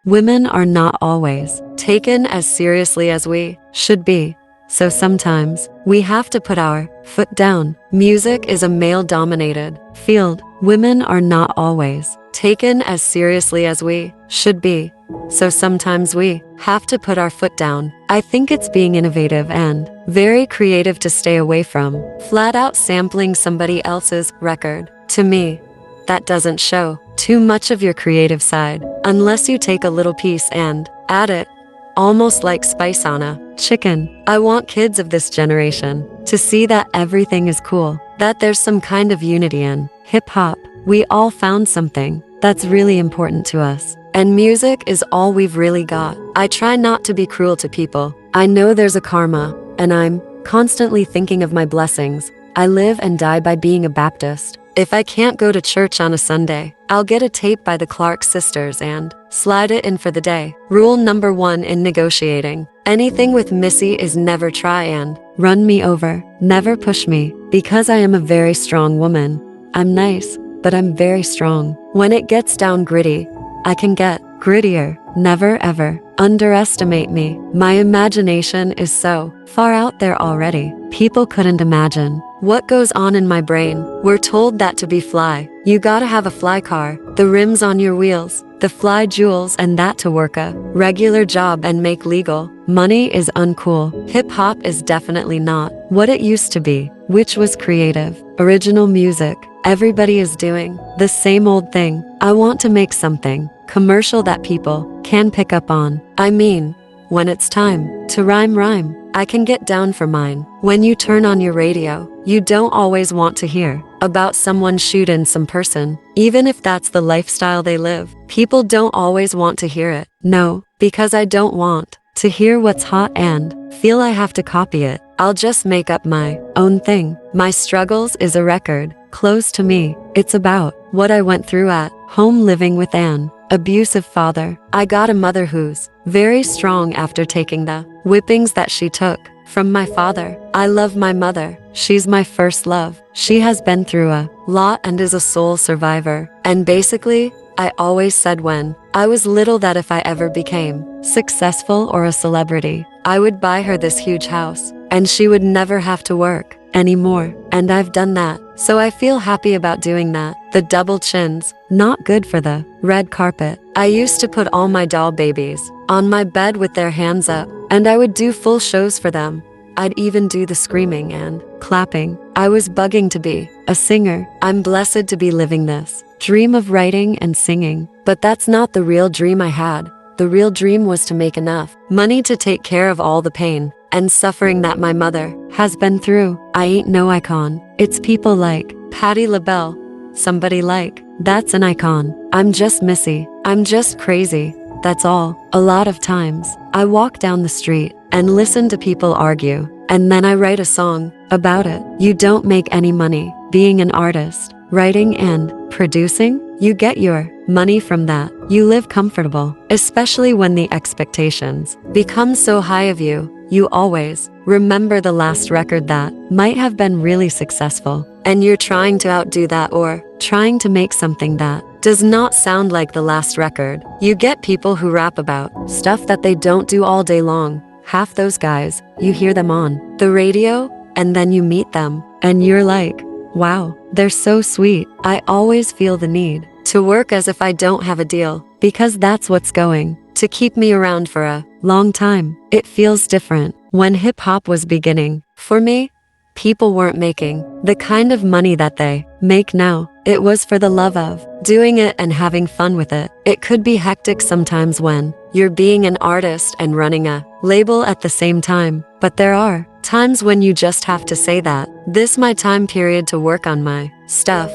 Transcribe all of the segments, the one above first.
women are not always taken as seriously as we should be. So sometimes we have to put our foot down. Music is a male-dominated field. Women are not always taken as seriously as we should be. So sometimes we have to put our foot down. I think it's being innovative and very creative to stay away from flat out sampling somebody else's record. To me, that doesn't show too much of your creative side unless you take a little piece and add it. Almost like spice on a chicken. I want kids of this generation to see that everything is cool, that there's some kind of unity in hip-hop. We all found something that's really important to us, and music is all we've really got. I try not to be cruel to people. I know there's a karma, and I'm constantly thinking of my blessings. I live and die by being a Baptist. If I can't go to church on a Sunday, I'll get a tape by the Clark sisters and slide it in for the day. Rule number 1 in negotiating anything with Missy is never try and run me over. Never push me, because I am a very strong woman. I'm nice, but I'm very strong. When it gets down gritty, I can get grittier. Never ever underestimate me. My imagination is so far out there already. People couldn't imagine what goes on in my brain. We're told that to be fly, you gotta have a fly car, the rims on your wheels, the fly jewels, and that to work a regular job and make legal money is uncool. Hip-hop is definitely not what it used to be, which was creative, original music. Everybody is doing the same old thing. I want to make something commercial that people can pick up on. I mean, when it's time to rhyme, I can get down for mine. When you turn on your radio, you don't always want to hear about someone shooting some person, even if that's the lifestyle they live. People don't always want to hear it. No, because I don't want to hear what's hot and feel I have to copy it. I'll just make up my own thing. My struggles is a record close to me. It's about what I went through at home living with an abusive father. I got a mother who's very strong after taking the whippings that she took from my father. I love my mother. She's my first love. She has been through a lot and is a soul survivor. And basically, I always said when I was little that if I ever became successful or a celebrity, I would buy her this huge house and she would never have to work anymore. And I've done that. So I feel happy about doing that. The double chins, not good for the red carpet. I used to put all my doll babies on my bed with their hands up, and I would do full shows for them. I'd even do the screaming and clapping. I was bugging to be a singer. I'm blessed to be living this dream of writing and singing. But that's not the real dream I had. The real dream was to make enough money to take care of all the pain and suffering that my mother has been through. I ain't no icon. It's people like Patti LaBelle. Somebody like that's an icon. I'm just Missy. I'm just crazy. That's all. A lot of times, I walk down the street and listen to people argue, and then I write a song about it. You don't make any money being an artist, writing and producing. You get your money from that. You live comfortable, especially when the expectations become so high of you. You always remember the last record that might have been really successful, and you're trying to outdo that or trying to make something that does not sound like the last record. You get people who rap about stuff that they don't do all day long. Half those guys, you hear them on the radio, and then you meet them, and you're like, wow, they're so sweet. I always feel the need to work as if I don't have a deal, because that's what's going to keep me around for a long time. It feels different. When hip-hop was beginning, for me, people weren't making the kind of money that they make now. It was for the love of doing it and having fun with it. It could be hectic sometimes when you're being an artist and running a label at the same time, but there are times when you just have to say that this is my time period to work on my stuff,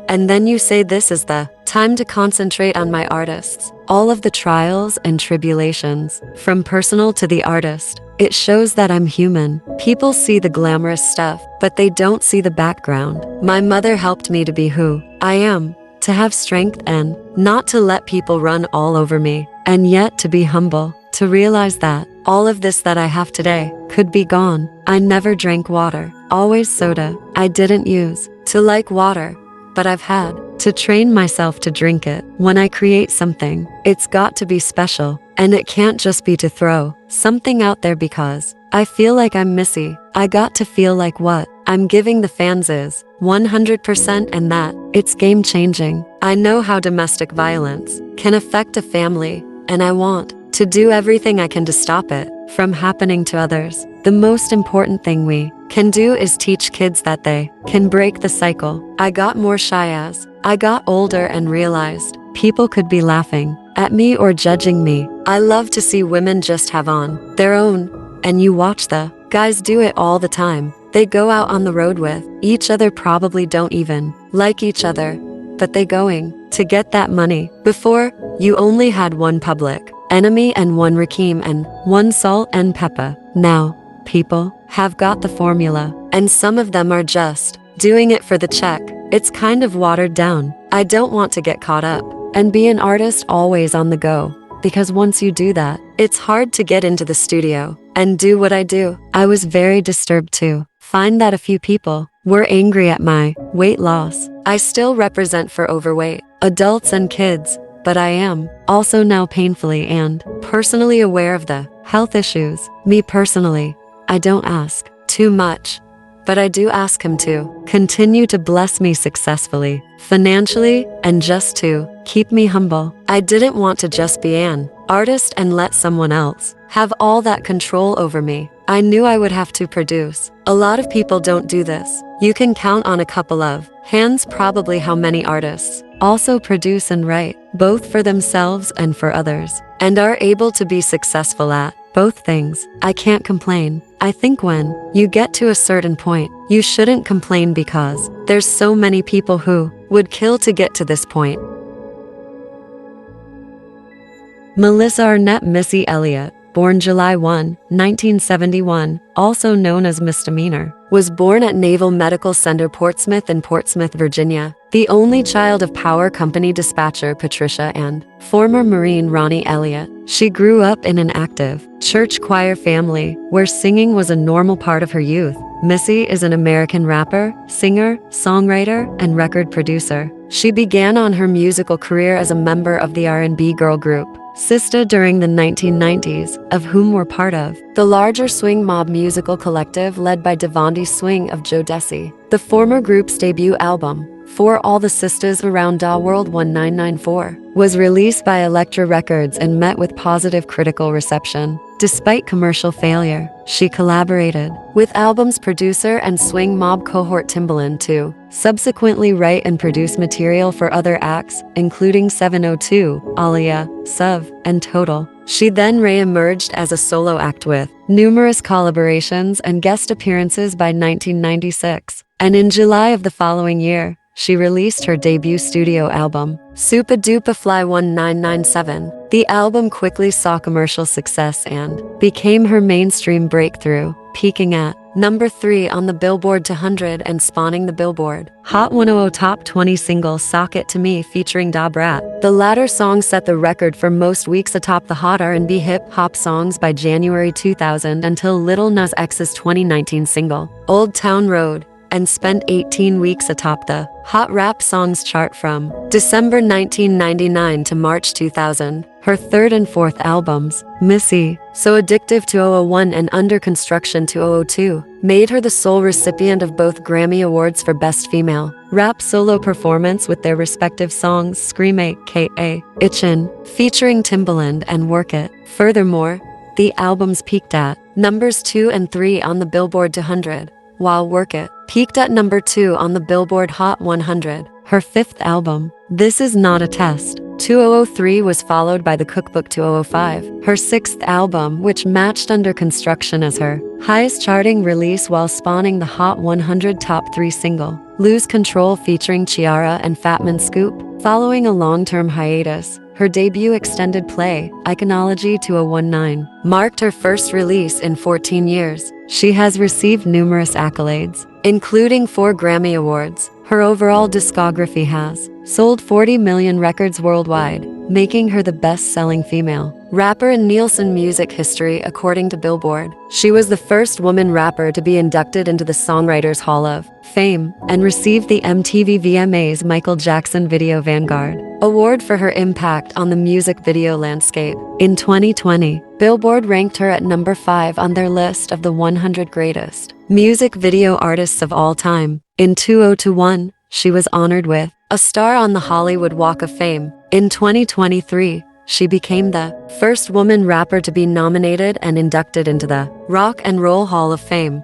and then you say this is the time to concentrate on my artists. All of the trials and tribulations, from personal to the artist, it shows that I'm human. People see the glamorous stuff, but they don't see the background. My mother helped me to be who I am, to have strength and not to let people run all over me, and yet to be humble, to realize that all of this that I have today could be gone. I never drank water, always soda. I didn't use to like water, but I've had to train myself to drink it. When I create something, it's got to be special, and it can't just be to throw something out there because I feel like I'm Missy. I got to feel like what I'm giving the fans is 100%, and that it's game changing. I know how domestic violence can affect a family, and I want to do everything I can to stop it from happening to others. The most important thing we can do is teach kids that they can break the cycle. I got more shy as I got older and realized people could be laughing at me or judging me. I love to see women just have on their own, and you watch the guys do it all the time. They go out on the road with each other, probably don't even like each other, but they going to get that money. Before, you only had one public enemy and one Rakim and one salt and pepper. Now, people have got the formula, and some of them are just doing it for the check. It's kind of watered down. I don't want to get caught up and be an artist always on the go, because once you do that, it's hard to get into the studio and do what I do. I was very disturbed to find that a few people were angry at my weight loss. I still represent for overweight adults and kids, but I am also now painfully and personally aware of the health issues. Me personally, I don't ask too much, but I do ask him to continue to bless me successfully, financially, and just to keep me humble. I didn't want to just be an artist and let someone else have all that control over me. I knew I would have to produce. A lot of people don't do this. You can count on a couple of hands probably how many artists also produce and write, both for themselves and for others, and are able to be successful at both things. I can't complain. I think when you get to a certain point, you shouldn't complain because there's so many people who would kill to get to this point. Melissa Arnett Missy Elliott, born July 1, 1971, also known as Misdemeanor, was born at Naval Medical Center Portsmouth in Portsmouth, Virginia, the only child of Power Company dispatcher Patricia and former Marine Ronnie Elliott. She grew up in an active church choir family where singing was a normal part of her youth. Missy is an American rapper, singer, songwriter, and record producer. She began on her musical career as a member of the R&B girl group Sista during the 1990s, of whom were part of the larger swing mob musical collective led by Devontae Swing of Joe Desi. The former group's debut album, For All the Sisters Around Da World 1994, was released by Elektra Records and met with positive critical reception. Despite commercial failure, she collaborated with album's producer and swing mob cohort Timbaland to subsequently write and produce material for other acts, including 702, ELLIOTT, Suv, and Total. She then re-emerged as a solo act with numerous collaborations and guest appearances by 1996, and in July of the following year, she released her debut studio album, Supa Dupa Fly 1997. The album quickly saw commercial success and became her mainstream breakthrough, peaking at number 3 on the Billboard 200 and spawning the Billboard Hot 100 Top 20 single Sock It To Me featuring Da Brat. The latter song set the record for most weeks atop the Hot R&B hip-hop songs by January 2000 until Lil Nas X's 2019 single, Old Town Road, and spent 18 weeks atop the Hot Rap Songs chart from December 1999 to March 2000. Her third and fourth albums, MISSY, So Addictive 2001 and Under Construction 2002, made her the sole recipient of both Grammy Awards for Best Female Rap Solo Performance with their respective songs Scream aka Itchin', featuring Timbaland, and Work It. Furthermore, the albums peaked at numbers 2 and 3 on the Billboard 200, while Work It peaked at number 2 on the Billboard Hot 100. Her fifth album, This Is Not a Test, 2003, was followed by The Cookbook 2005. Her sixth album, which matched Under Construction as her highest charting release while spawning the Hot 100 Top 3 single, Lose Control featuring Ciara and Fatman Scoop. Following a long-term hiatus, her debut extended play, Iconology 2019, marked her first release in 14 years. She has received numerous accolades, including 4 Grammy Awards. Her overall discography has sold 40 million records worldwide, making her the best-selling female rapper in Nielsen music history according to Billboard. She was the first woman rapper to be inducted into the Songwriters Hall of Fame and received the MTV VMA's Michael Jackson Video Vanguard Award for her impact on the music video landscape. In 2020, Billboard ranked her at number 5 on their list of the 100 greatest music video artists of all time. In 2021, she was honored with a star on the Hollywood Walk of Fame. In 2023, she became the first woman rapper to be nominated and inducted into the Rock and Roll Hall of Fame.